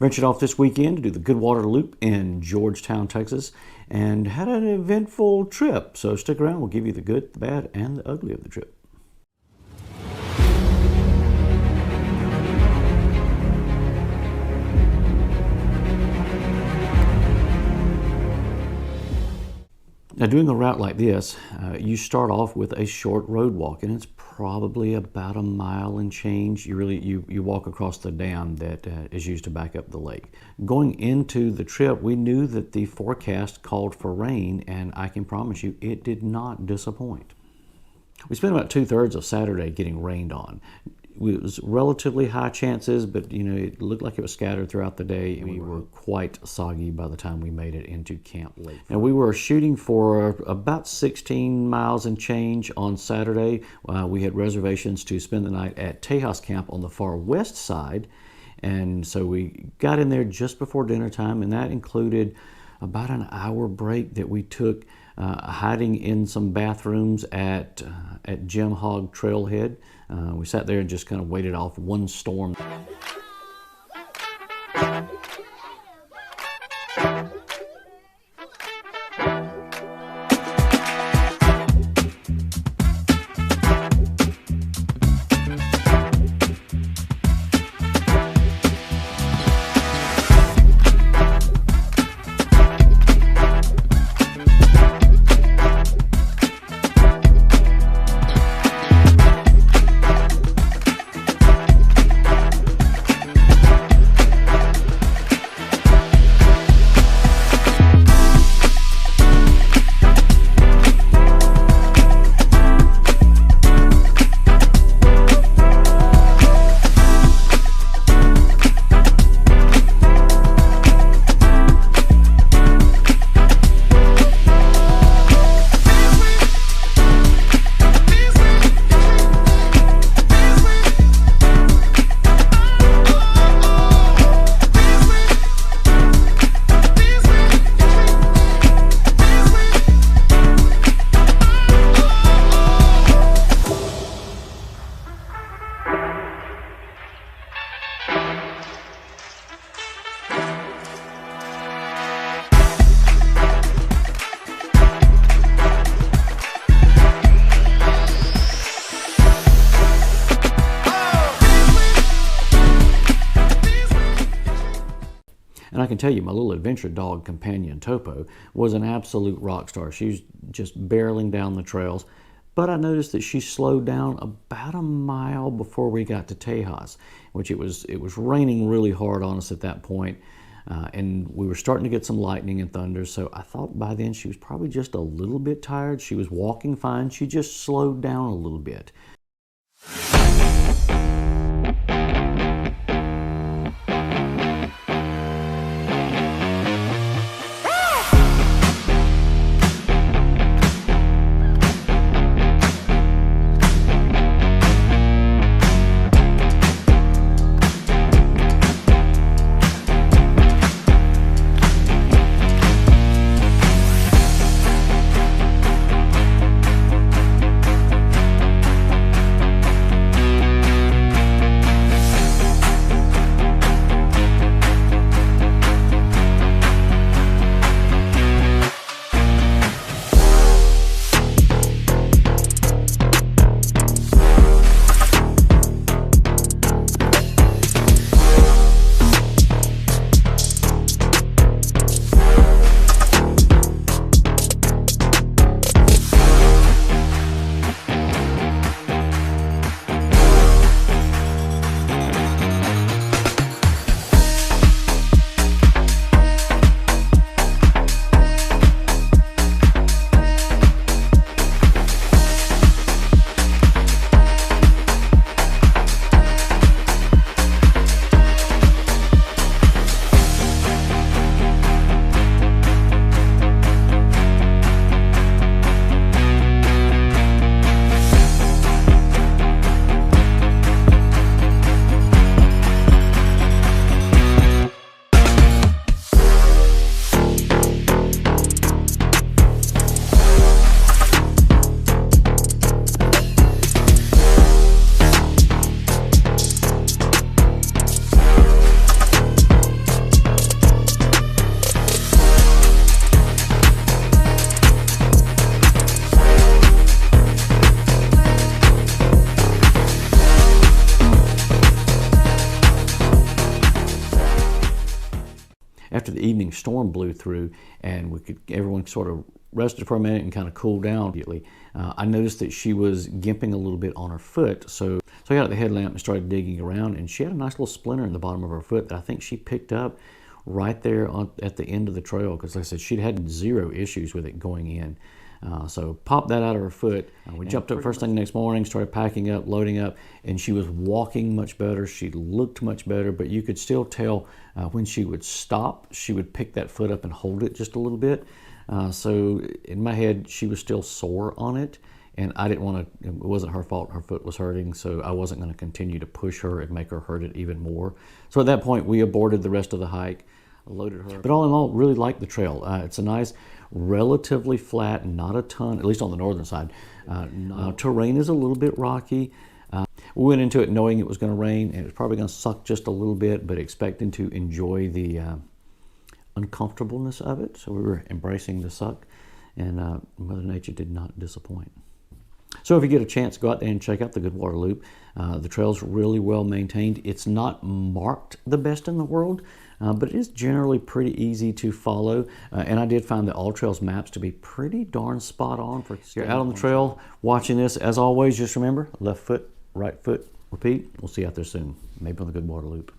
Ventured off this weekend to do the Goodwater Loop in Georgetown, Texas, and had an eventful trip. So stick around, we'll give you the good, the bad, and the ugly of the trip. Now, doing a route like this, you start off with a short road walk, and it's probably about a mile and change. You walk across the dam that is used to back up the lake. Going into the trip, we knew that the forecast called for rain, and I can promise you it did not disappoint. We spent about 2/3 of Saturday getting rained on. It was relatively high chances, but it looked like it was scattered throughout the day, and we were quite soggy by the time we made it into Camp Lake. Now, we were shooting for about 16 miles and change on Saturday. We had reservations to spend the night at Tejas Camp on the far west side, and so we got in there just before dinner time, and that included about an hour break that we took hiding in some bathrooms at Jim Hogg Trailhead. We sat there and just kind of waited off one storm. And I can tell you, my little adventure dog companion, Topo, was an absolute rock star. She was just barreling down the trails. But I noticed that she slowed down about a mile before we got to Tejas, which it was raining really hard on us at that point. And we were starting to get some lightning and thunder, so I thought by then she was probably just a little bit tired. She was walking fine. She just slowed down a little bit. after the evening storm blew through and everyone sort of rested for a minute and kind of cooled down immediately, I noticed that she was gimping a little bit on her foot. So I got out the headlamp and started digging around, and she had a nice little splinter in the bottom of her foot that I think she picked up right there at the end of the trail, because like I said, she'd had zero issues with it going in. So popped that out of her foot. We jumped up first thing the next morning, started packing up, loading up, and she was walking much better. She looked much better, but you could still tell when she would stop, she would pick that foot up and hold it just a little bit. So in my head, she was still sore on it, and I didn't want to, it wasn't her fault, her foot was hurting, so I wasn't going to continue to push her and make her hurt it even more. So at that point, we aborted the rest of the hike, loaded her. But all in all, really liked the trail. It's a nice, relatively flat, not a ton, at least on the northern side. Terrain is a little bit rocky. We went into it knowing it was going to rain, and it was probably going to suck just a little bit, but expecting to enjoy the uncomfortableness of it. So we were embracing the suck, and Mother Nature did not disappoint. So if you get a chance, go out there and check out the Goodwater Loop. The trail's really well maintained. It's not marked the best in the world, but it is generally pretty easy to follow. And I did find the All Trails maps to be pretty darn spot on. For you're out on the trail watching this, as always, just remember, left foot, right foot, repeat. We'll see you out there soon, maybe on the Goodwater Loop.